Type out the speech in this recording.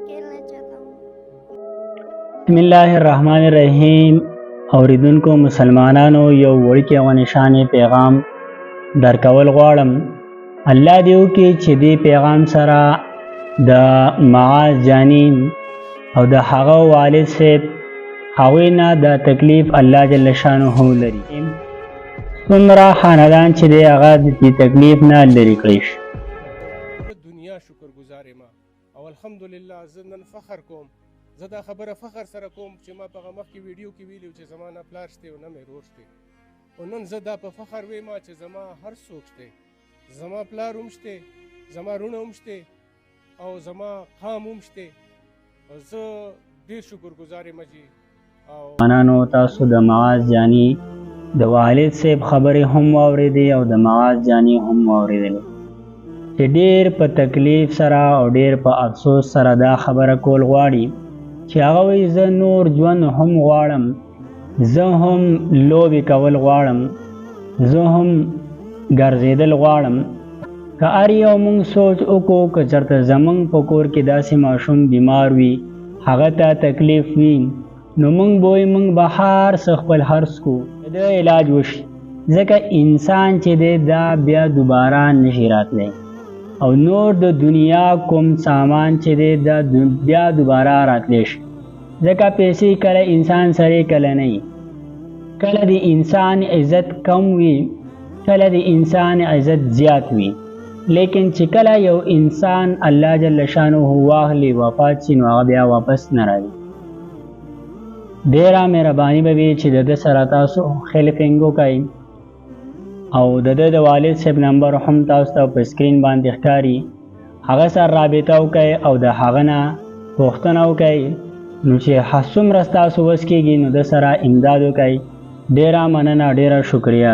खेलना चाहता हूँ। बिस्मिल्लाहिर्रहमानिर्रहीम। اوریدونکو مسلمانانو یو وړوکی او نشانې پیغام درکول غواړم. الله دې وکړي چې دې پیغام سره د معاذ جانی او د هغه والد صاحب هغوی نه د تکلیف الله جل شانه لري. څومره خاندان چې دی هغه د تکلیف نه لرې کړی شي. دنیا شکر گزار ما او الحمدلله زه نن فخر کوم. زه دا خبره فخر سره کوم چې ما په مخکې ویډیو کې ویلو چې زما نه پلار شته او نه مې رور شته. او نن زه دا په فخر وایم چې زما هر څوک شته. زما پلار هم شته، زما رونه هم شته او زما قام هم شته. زه ډېر شکر گزار یم چې منانو تاسو د معاذ جانی د والد صاحب خبرې هم واورېدې او د معاذ جانی هم واورېدلې چې ډېر په تکلیف سره او ډېر په افسوس سره دا خبره کول غواړي چې هغه وایي زه نور ژوند هم غواړم، زه هم لوبې کول غواړم، زه هم ګرځېدل غواړم. که هر یو موږ سوچ وکړو که چېرته زموږ په کور کې داسې ماشوم بیمار وي، هغه ته تکلیف وي، نو موږ به وایو موږ به هر څه خپل خرڅ کړو د علاج وشي، ځکه انسان چې دی دا بیا دوباره نشي راتلی او نور د دنیا کوم سامان چې دی دا بیا دوباره راتلی شي، ځکه پیسې کله انسان سره کله نه وي. کله د انسان عزت کم وي، کله د انسان عزت زیات وي، لیکن چې کله یو انسان الله جل شانه واخلي وفات شي نو هغه بیا واپس نه راځي. ډېره مهرباني به وي چې د ده سره تاسو هیلپینګ وکئ او د ده د والد صاحب نمبر هم تاسو ته په سکرین باندې ښکاري، هغه سره رابطه وکئ او د هغه نه پوښتنه وکئ نو چې څومره ستاسو وس کېږي نو د سره امداد وکئ. ډېره مننه، ډېره شکریه.